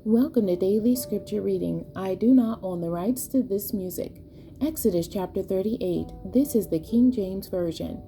Welcome to Daily Scripture Reading. I do not own the rights to this music. Exodus chapter 38. This is the King James Version.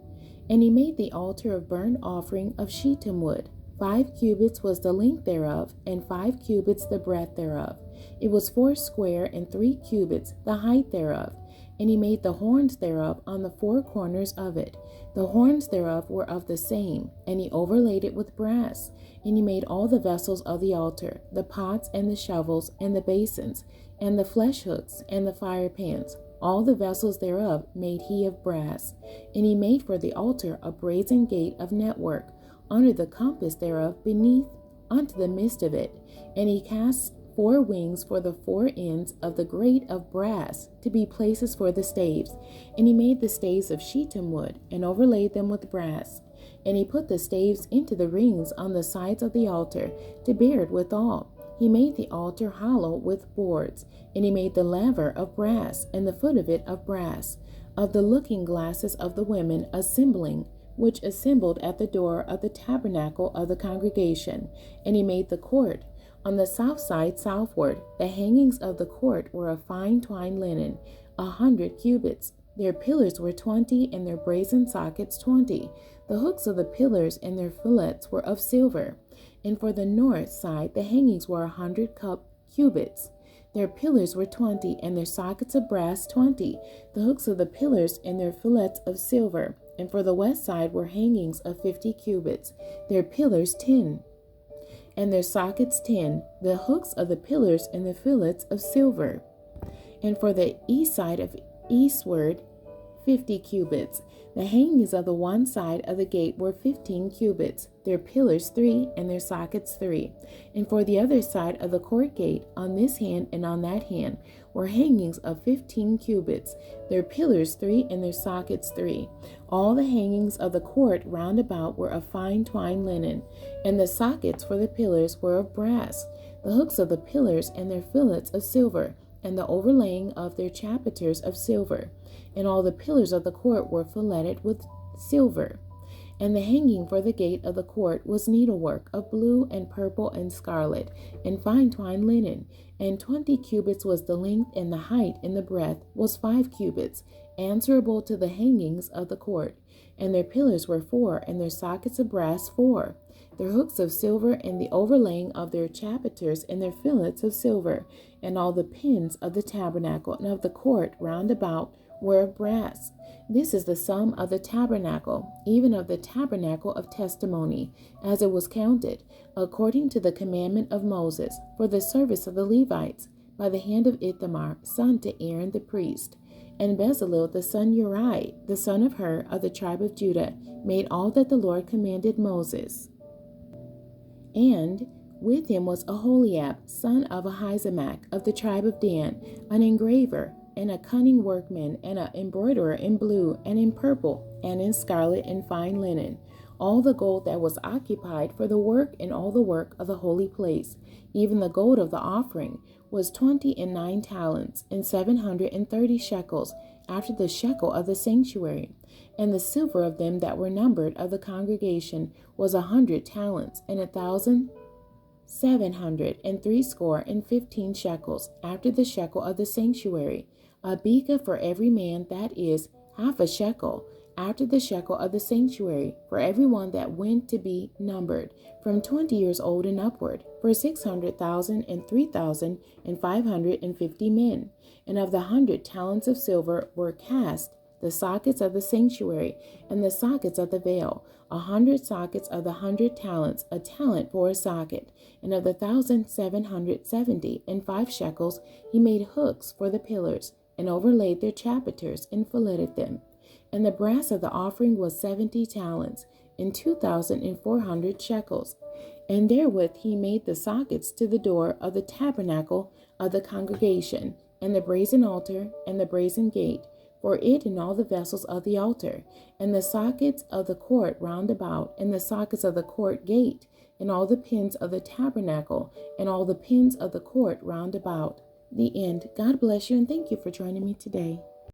And he made the altar of burnt offering of shittim wood. 5 cubits was the length thereof, and 5 cubits the breadth thereof. It was 4 square, and 3 cubits the height thereof. And he made the horns thereof on the 4 corners of it. The horns thereof were of the same, and he overlaid it with brass. And he made all the vessels of the altar, the pots and the shovels and the basins, and the flesh hooks and the fire pans. All the vessels thereof made he of brass. And he made for the altar a brazen gate of network, under the compass thereof beneath unto the midst of it. And he cast 4 wings for the 4 ends of the grate of brass, to be places for the staves. And he made the staves of shittim wood, and overlaid them with brass. And he put the staves into the rings on the sides of the altar, to bear it withal. He made the altar hollow with boards. And he made the laver of brass, and the foot of it of brass, of the looking glasses of the women assembling, which assembled at the door of the tabernacle of the congregation. And he made the court. On the south side southward, the hangings of the court were of fine twined linen, 100 cubits. Their pillars were 20, and their brazen sockets 20. The hooks of the pillars and their fillets were of silver. And for the north side, the hangings were 100 cubits. Their pillars were 20, and their sockets of brass 20. The hooks of the pillars and their fillets of silver. And for the west side were hangings of 50 cubits. Their pillars 10. And their sockets 10, the hooks of the pillars and the fillets of silver. And for the east side of eastward, 50 cubits. The hangings of the one side of the gate were 15 cubits, their pillars 3, and their sockets 3. And for the other side of the court gate, on this hand and on that hand, were hangings of 15 cubits, their pillars 3, and their sockets 3. All the hangings of the court round about were of fine twined linen, and the sockets for the pillars were of brass. The hooks of the pillars and their fillets of silver, and the overlaying of their chapiters of silver. And all the pillars of the court were filleted with silver. And the hanging for the gate of the court was needlework of blue and purple and scarlet, and fine twined linen. And 20 cubits was the length, and the height, and the breadth was 5 cubits, answerable to the hangings of the court. And their pillars were 4, and their sockets of brass 4. Their hooks of silver, and the overlaying of their chapiters and their fillets of silver. And all the pins of the tabernacle and of the court round about were of brass. This is the sum of the tabernacle, even of the tabernacle of testimony, as it was counted, according to the commandment of Moses, for the service of the Levites, by the hand of Ithamar, son to Aaron the priest. And Bezalel the son Uri, the son of Hur, of the tribe of Judah, made all that the Lord commanded Moses. And with him was Aholiab, son of Ahisamach, of the tribe of Dan, an engraver, and a cunning workman, and an embroiderer in blue, and in purple, and in scarlet, and fine linen. All the gold that was occupied for the work and all the work of the holy place, even the gold of the offering, was 29 talents, and 730 shekels, after the shekel of the sanctuary. And the silver of them that were numbered of the congregation was 100 talents, and 1,760 shekels, after the shekel of the sanctuary. A beka for every man, that is, half a shekel, after the shekel of the sanctuary, for every one that went to be numbered, from 20 years old and upward, for 600,000 and 3,550 men. And of the 100 talents of silver were cast the sockets of the sanctuary, and the sockets of the veil, 100 sockets of the 100 talents, a talent for a socket. And of the 1,770 and 5 shekels, he made hooks for the pillars, and overlaid their chapiters, and filleted them. And the brass of the offering was 70 talents, and 2,400 shekels. And therewith he made the sockets to the door of the tabernacle of the congregation, and the brazen altar, and the brazen gate, for it and all the vessels of the altar, and the sockets of the court round about, and the sockets of the court gate, and all the pins of the tabernacle, and all the pins of the court round about. The end. God bless you, and thank you for joining me today.